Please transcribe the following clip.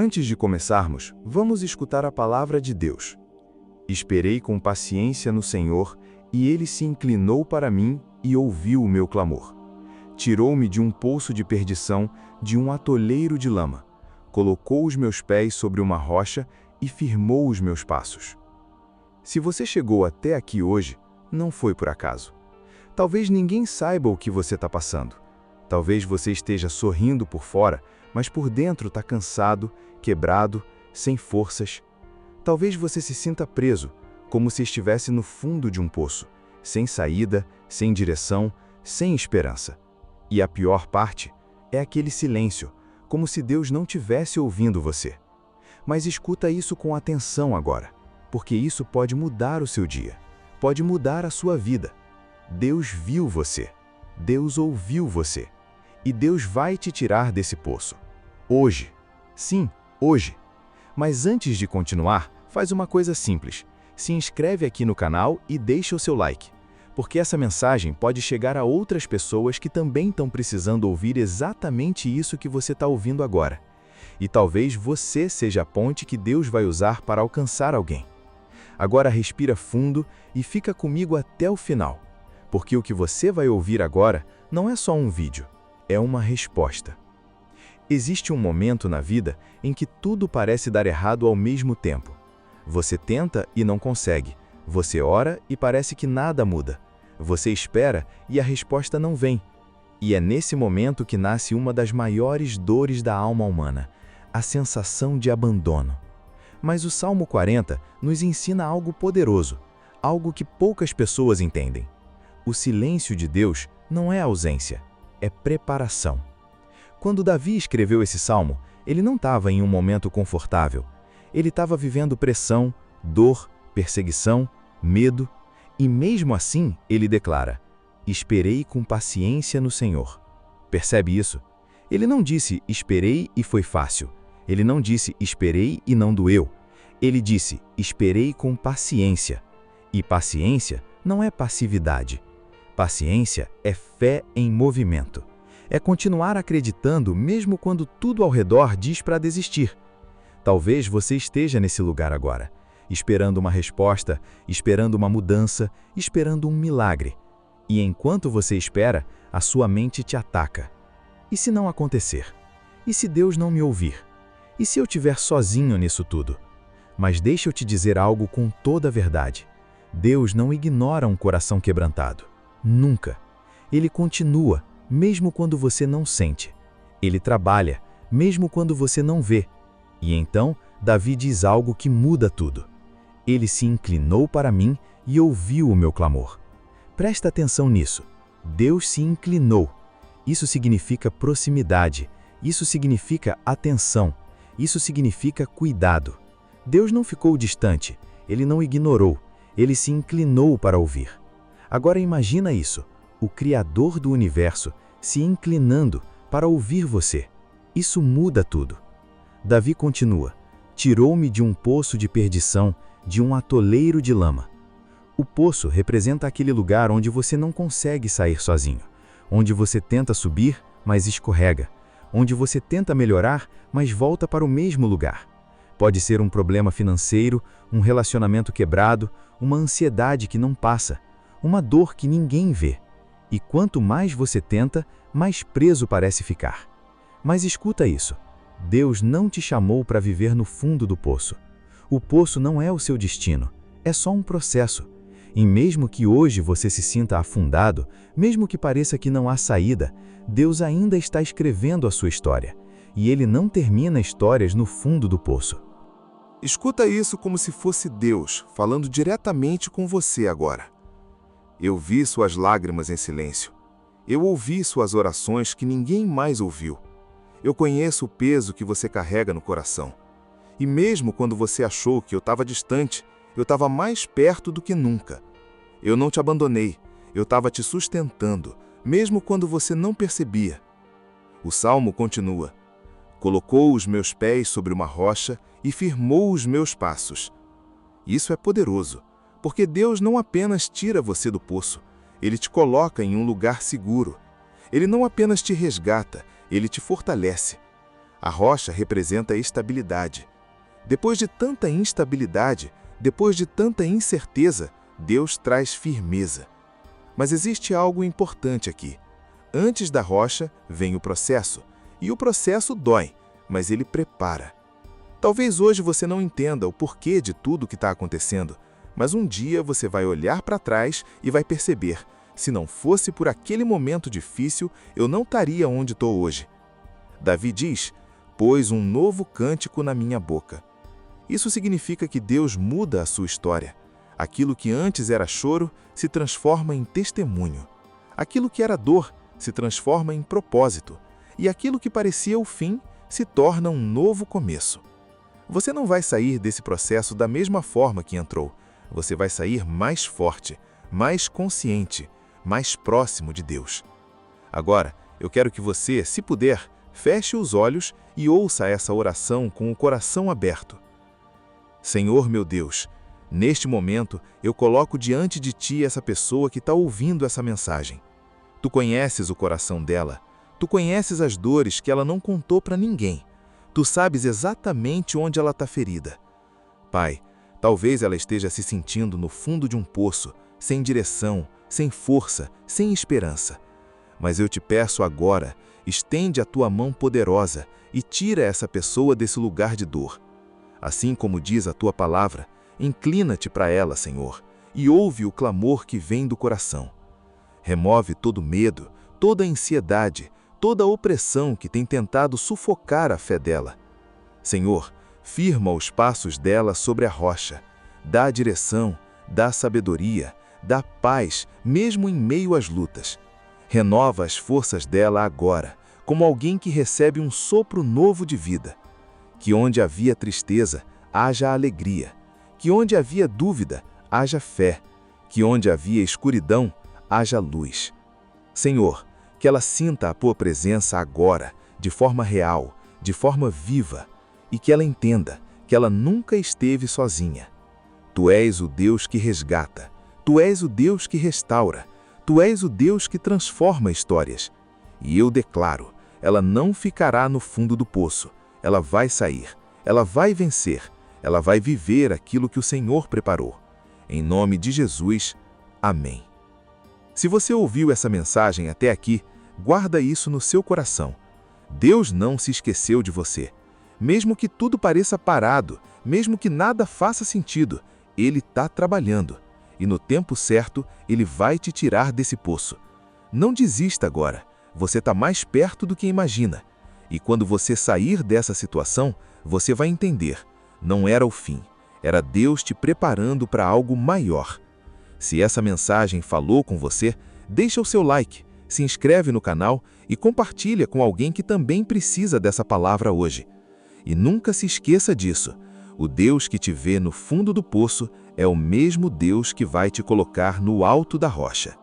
Antes de começarmos, vamos escutar a palavra de Deus. Esperei com paciência no Senhor, e Ele se inclinou para mim e ouviu o meu clamor. Tirou-me de um poço de perdição, de um atoleiro de lama. Colocou os meus pés sobre uma rocha e firmou os meus passos. Se você chegou até aqui hoje, não foi por acaso. Talvez ninguém saiba o que você está passando. Talvez você esteja sorrindo por fora, mas por dentro está cansado, quebrado, sem forças. Talvez você se sinta preso, como se estivesse no fundo de um poço, sem saída, sem direção, sem esperança. E a pior parte é aquele silêncio, como se Deus não tivesse ouvindo você. Mas escuta isso com atenção agora, porque isso pode mudar o seu dia, pode mudar a sua vida. Deus viu você, Deus ouviu você, e Deus vai te tirar desse poço. Hoje. Sim, hoje. Mas antes de continuar, faz uma coisa simples. Se inscreve aqui no canal e deixa o seu like, porque essa mensagem pode chegar a outras pessoas que também estão precisando ouvir exatamente isso que você está ouvindo agora. E talvez você seja a ponte que Deus vai usar para alcançar alguém. Agora respira fundo e fica comigo até o final, porque o que você vai ouvir agora não é só um vídeo, é uma resposta. Existe um momento na vida em que tudo parece dar errado ao mesmo tempo. Você tenta e não consegue. Você ora e parece que nada muda. Você espera e a resposta não vem. E é nesse momento que nasce uma das maiores dores da alma humana, a sensação de abandono. Mas o Salmo 40 nos ensina algo poderoso, algo que poucas pessoas entendem. O silêncio de Deus não é ausência, é preparação. Quando Davi escreveu esse salmo, ele não estava em um momento confortável. Ele estava vivendo pressão, dor, perseguição, medo, e mesmo assim ele declara: esperei com paciência no Senhor. Percebe isso? Ele não disse esperei e foi fácil. Ele não disse esperei e não doeu. Ele disse esperei com paciência. E paciência não é passividade. Paciência é fé em movimento. É continuar acreditando mesmo quando tudo ao redor diz para desistir. Talvez você esteja nesse lugar agora, esperando uma resposta, esperando uma mudança, esperando um milagre. E enquanto você espera, a sua mente te ataca. E se não acontecer? E se Deus não me ouvir? E se eu estiver sozinho nisso tudo? Mas deixa eu te dizer algo com toda a verdade. Deus não ignora um coração quebrantado. Nunca. Ele continua, mesmo quando você não sente. Ele trabalha, mesmo quando você não vê. E então, Davi diz algo que muda tudo. Ele se inclinou para mim e ouviu o meu clamor. Presta atenção nisso. Deus se inclinou. Isso significa proximidade. Isso significa atenção. Isso significa cuidado. Deus não ficou distante. Ele não ignorou. Ele se inclinou para ouvir. Agora imagina isso. O Criador do Universo se inclinando para ouvir você. Isso muda tudo. Davi continua: tirou-me de um poço de perdição, de um atoleiro de lama. O poço representa aquele lugar onde você não consegue sair sozinho, onde você tenta subir, mas escorrega, onde você tenta melhorar, mas volta para o mesmo lugar. Pode ser um problema financeiro, um relacionamento quebrado, uma ansiedade que não passa, uma dor que ninguém vê. E quanto mais você tenta, mais preso parece ficar. Mas escuta isso. Deus não te chamou para viver no fundo do poço. O poço não é o seu destino, é só um processo. E mesmo que hoje você se sinta afundado, mesmo que pareça que não há saída, Deus ainda está escrevendo a sua história. E Ele não termina histórias no fundo do poço. Escuta isso como se fosse Deus falando diretamente com você agora. Eu vi suas lágrimas em silêncio. Eu ouvi suas orações que ninguém mais ouviu. Eu conheço o peso que você carrega no coração. E mesmo quando você achou que eu estava distante, eu estava mais perto do que nunca. Eu não te abandonei, eu estava te sustentando, mesmo quando você não percebia. O salmo continua: colocou os meus pés sobre uma rocha e firmou os meus passos. Isso é poderoso, porque Deus não apenas tira você do poço, Ele te coloca em um lugar seguro. Ele não apenas te resgata, Ele te fortalece. A rocha representa a estabilidade. Depois de tanta instabilidade, depois de tanta incerteza, Deus traz firmeza. Mas existe algo importante aqui. Antes da rocha vem o processo, e o processo dói, mas ele prepara. Talvez hoje você não entenda o porquê de tudo o que está acontecendo, mas um dia você vai olhar para trás e vai perceber, se não fosse por aquele momento difícil, eu não estaria onde estou hoje. Davi diz, pôs um novo cântico na minha boca. Isso significa que Deus muda a sua história. Aquilo que antes era choro se transforma em testemunho. Aquilo que era dor se transforma em propósito. E aquilo que parecia o fim se torna um novo começo. Você não vai sair desse processo da mesma forma que entrou. Você vai sair mais forte, mais consciente, mais próximo de Deus. Agora, eu quero que você, se puder, feche os olhos e ouça essa oração com o coração aberto. Senhor meu Deus, neste momento eu coloco diante de Ti essa pessoa que está ouvindo essa mensagem. Tu conheces o coração dela, Tu conheces as dores que ela não contou para ninguém. Tu sabes exatamente onde ela está ferida. Pai, talvez ela esteja se sentindo no fundo de um poço, sem direção, sem força, sem esperança. Mas eu te peço agora, estende a Tua mão poderosa e tira essa pessoa desse lugar de dor. Assim como diz a Tua palavra, inclina-te para ela, Senhor, e ouve o clamor que vem do coração. Remove todo medo, toda ansiedade, toda opressão que tem tentado sufocar a fé dela. Senhor, firma os passos dela sobre a rocha, dá direção, dá sabedoria, dá paz, mesmo em meio às lutas. Renova as forças dela agora, como alguém que recebe um sopro novo de vida. Que onde havia tristeza, haja alegria. Que onde havia dúvida, haja fé. Que onde havia escuridão, haja luz. Senhor, que ela sinta a Tua presença agora, de forma real, de forma viva, e que ela entenda que ela nunca esteve sozinha. Tu és o Deus que resgata, Tu és o Deus que restaura, Tu és o Deus que transforma histórias. E eu declaro, ela não ficará no fundo do poço. Ela vai sair, ela vai vencer, ela vai viver aquilo que o Senhor preparou. Em nome de Jesus, amém. Se você ouviu essa mensagem até aqui, guarda isso no seu coração. Deus não se esqueceu de você. Mesmo que tudo pareça parado, mesmo que nada faça sentido, Ele está trabalhando. E no tempo certo, Ele vai te tirar desse poço. Não desista agora. Você está mais perto do que imagina. E quando você sair dessa situação, você vai entender. Não era o fim. Era Deus te preparando para algo maior. Se essa mensagem falou com você, deixa o seu like, se inscreve no canal e compartilha com alguém que também precisa dessa palavra hoje. E nunca se esqueça disso. O Deus que te vê no fundo do poço é o mesmo Deus que vai te colocar no alto da rocha.